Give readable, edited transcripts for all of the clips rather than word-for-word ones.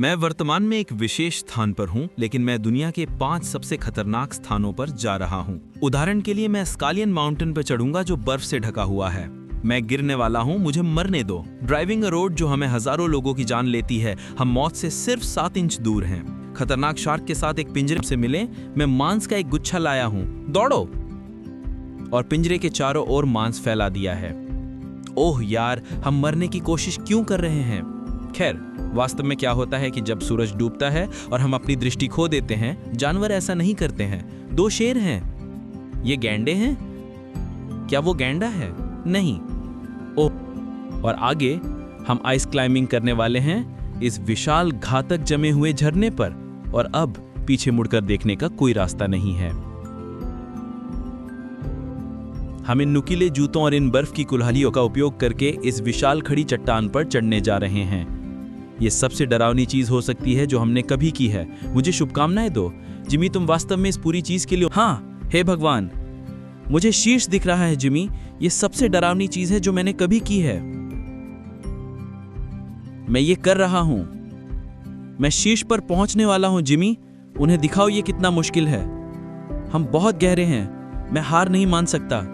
मैं वर्तमान में एक विशेष स्थान पर हूँ, लेकिन मैं दुनिया के 5 सबसे खतरनाक स्थानों पर जा रहा हूँ। उदाहरण के लिए मैं स्कालियन माउंटेन पर चढ़ूंगा जो बर्फ से ढका हुआ है। मैं गिरने वाला हूँ, मुझे मरने दो। ड्राइविंग अ रोड जो हमें हजारों लोगों की जान लेती है, हम मौत से सिर्फ 7 इंच दूर हैं। खतरनाक शार्क के साथ एक पिंजरे से मिले, मैं मांस का एक गुच्छा लाया हूँ, दौड़ो। और पिंजरे के चारों ओर मांस फैला दिया है। ओह यार, हम मरने की कोशिश क्यों कर रहे हैं? खैर, वास्तव में क्या होता है कि जब सूरज डूबता है और हम अपनी दृष्टि खो देते हैं, जानवर ऐसा नहीं करते हैं। 2 शेर हैं। ये गैंडे हैं? क्या वो गैंडा है? नहीं। ओह, और आगे हम आइस क्लाइंबिंग करने वाले हैं इस विशाल घातक जमे हुए झरने पर, और अब पीछे मुड़कर देखने का कोई रास्ता नहीं है। हम इन नुकीले जूतों और इन बर्फ की कुल्हाड़ियों का उपयोग करके इस विशाल खड़ी चट्टान पर चढ़ने जा रहे हैं। ये सबसे डरावनी चीज हो सकती है जो हमने कभी की है। मुझे शुभकामनाएं दो जिमी, तुम वास्तव में इस पूरी चीज के लिए। हाँ, हे भगवान, मुझे शीर्ष दिख रहा है जिमी। ये सबसे डरावनी चीज है जो मैंने कभी की है। मैं ये कर रहा हूं। मैं शीर्ष पर पहुंचने वाला हूं जिमी। उन्हें दिखाओ ये कितना मुश्किल है। हम बहुत गहरे हैं। मैं हार नहीं मान सकता।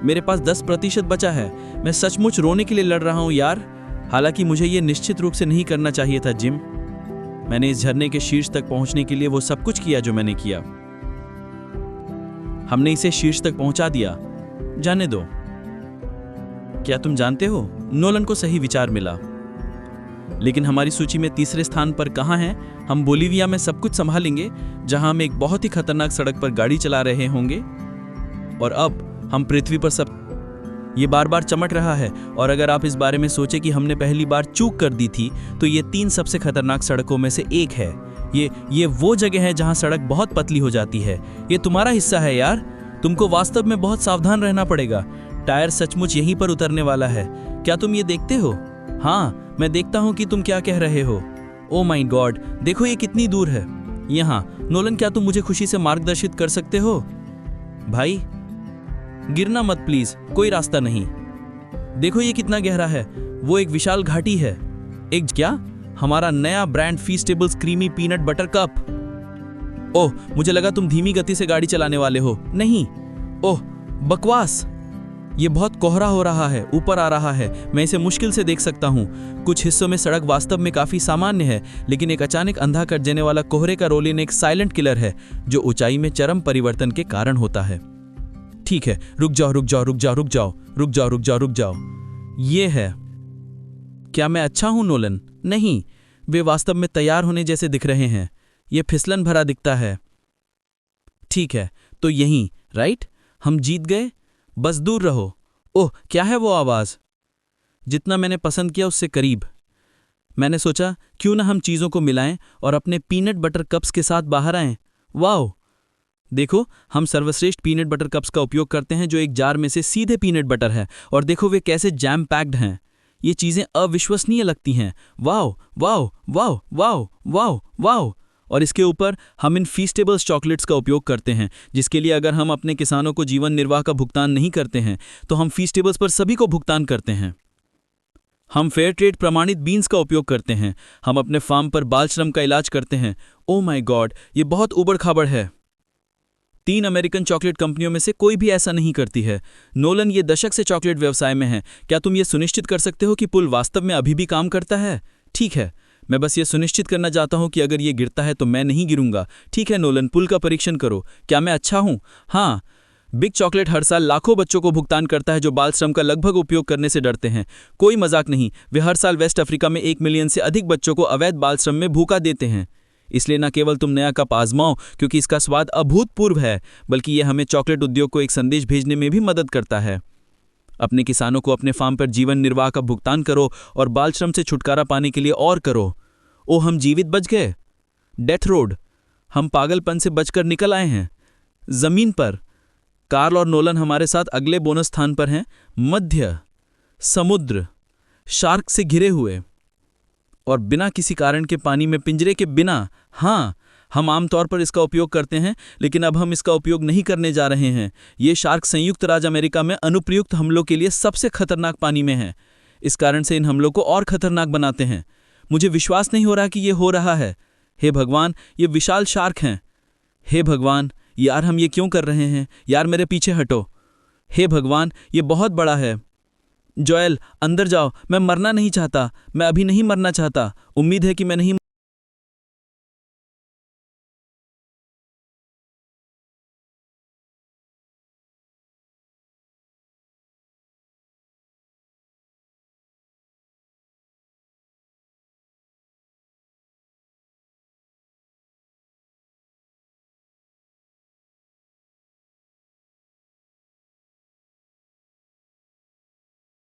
मेरे पास 10% बचा है। मैं सचमुच रोने के लिए लड़ रहा हूं यार। हालांकि मुझे यह निश्चित रूप से नहीं करना चाहिए था जिम। मैंने इस झरने के शीर्ष तक पहुंचने के लिए वो सब कुछ किया जो मैंने किया। हमने इसे शीर्ष तक पहुंचा दिया। जाने दो। क्या तुम जानते हो, नोलन को सही विचार मिला। लेकिन हमारी सूची में तीसरे स्थान पर कहां है? हम बोलिविया में सब कुछ संभालेंगे, जहां हम एक बहुत ही खतरनाक सड़क पर गाड़ी चला रहे होंगे। और अब हम पृथ्वी पर सब ये बार बार चमक रहा है। और अगर आप इस बारे में सोचे कि हमने पहली बार चूक कर दी थी, तो ये 3 सबसे खतरनाक सड़कों में से एक है। ये वो जगह है जहां सड़क बहुत पतली हो जाती है। ये तुम्हारा हिस्सा है यार। तुमको वास्तव में बहुत सावधान रहना पड़ेगा। टायर सचमुच यहीं पर उतरने वाला है। क्या तुम ये देखते हो? हाँ, मैं देखता हूं कि तुम क्या कह रहे हो। ओ माय गॉड, देखो ये कितनी दूर है। यहाँ नोलन, क्या तुम मुझे खुशी से मार्गदर्शित कर सकते हो? भाई, गिरना मत प्लीज, कोई रास्ता नहीं। देखो ये कितना गहरा है। वो एक विशाल घाटी है। एक क्या? हमारा नया brand Feastables creamy peanut butter cup. Oh, मुझे लगा तुम धीमी गति से गाड़ी चलाने वाले हो। नहीं। ओह, बकवास। ये बहुत कोहरा हो रहा है, ऊपर आ रहा है। मैं इसे मुश्किल से देख सकता हूँ। कुछ हिस्सों में सड़क वास्तव में काफी सामान्य है, लेकिन एक अचानक अंधा कर देने वाला कोहरे का रोलिन एक साइलेंट किलर है जो ऊंचाई में चरम परिवर्तन के कारण होता है। ठीक है, रुक जाओ रुक जाओ रुक जाओ रुक जाओ रुक जाओ रुक जाओ रुक जाओ। ये है। क्या मैं अच्छा हूं नोलन? नहीं, वे वास्तव में तैयार होने जैसे दिख रहे हैं। यह फिसलन भरा दिखता है। ठीक है, तो यहीं, राइट? हम जीत गए। बस दूर रहो। ओह, क्या है वो आवाज? जितना मैंने पसंद किया उससे करीब। मैंने सोचा क्यों ना हम चीजों को मिलाएं और अपने पीनट बटर कप्स के साथ बाहर आएं। वाओ, देखो, हम सर्वश्रेष्ठ पीनट बटर कप्स का उपयोग करते हैं जो एक जार में से सीधे पीनट बटर है। और देखो वे कैसे जैम पैक्ड हैं। ये चीजें अविश्वसनीय लगती हैं। Wow wow wow wow wow wow. और इसके ऊपर हम इन फीस्टेबल्स चॉकलेट्स का उपयोग करते हैं, जिसके लिए अगर हम अपने किसानों को जीवन निर्वाह का भुगतान नहीं करते हैं, तो हम फीस्टेबल्स पर सभी को भुगतान करते हैं। हम फेयर ट्रेड प्रमाणित बीन्स का उपयोग करते हैं। हम अपने फार्म पर बाल श्रम का इलाज करते हैं। ओ माय गॉड, ये बहुत उबड़ खाबड़ है। 3 अमेरिकन चॉकलेट कंपनियों में से कोई भी ऐसा नहीं करती है। नोलन, ये दशक से चॉकलेट व्यवसाय में है। क्या तुम ये सुनिश्चित कर सकते हो कि पुल वास्तव में अभी भी काम करता है? ठीक है, मैं बस ये सुनिश्चित करना चाहता हूं कि अगर ये गिरता है तो मैं नहीं गिरूंगा। ठीक है नोलन, पुल का परीक्षण करो। क्या मैं अच्छा हूं? हाँ। बिग चॉकलेट हर साल लाखों बच्चों को भुगतान करता है जो बाल श्रम का लगभग उपयोग करने से डरते हैं। कोई मजाक नहीं, वे हर साल वेस्ट अफ्रीका में 1 मिलियन से अधिक बच्चों को अवैध बाल श्रम में भूखा देते हैं। इसलिए न केवल तुम नया कप आजमाओ क्योंकि इसका स्वाद अभूतपूर्व है, बल्कि यह हमें चॉकलेट उद्योग को एक संदेश भेजने में भी मदद करता है। अपने किसानों को अपने फार्म पर जीवन निर्वाह का भुगतान करो और बाल श्रम से छुटकारा पाने के लिए और करो। ओ, हम जीवित बच गए। डेथ रोड, हम पागलपन से बचकर निकल आए हैं। जमीन पर कार्ल और नोलन हमारे साथ अगले बोनस स्थान पर हैं। मध्य समुद्र, शार्क से घिरे हुए और बिना किसी कारण के पानी में पिंजरे के बिना। हाँ, हम आमतौर पर इसका उपयोग करते हैं, लेकिन अब हम इसका उपयोग नहीं करने जा रहे हैं। ये शार्क संयुक्त राज्य अमेरिका में अनुप्रयुक्त हमलों के लिए सबसे खतरनाक पानी में है। इस कारण से इन हमलों को और खतरनाक बनाते हैं। मुझे विश्वास नहीं हो रहा कि ये हो रहा है। हे भगवान, ये विशाल शार्क हैं। हे भगवान, यार हम ये क्यों कर रहे हैं? यार मेरे पीछे हटो। हे भगवान, ये बहुत बड़ा है। जोएल, अंदर जाओ, मैं मरना नहीं चाहता, मैं अभी नहीं मरना चाहता। उम्मीद है कि मैं नहीं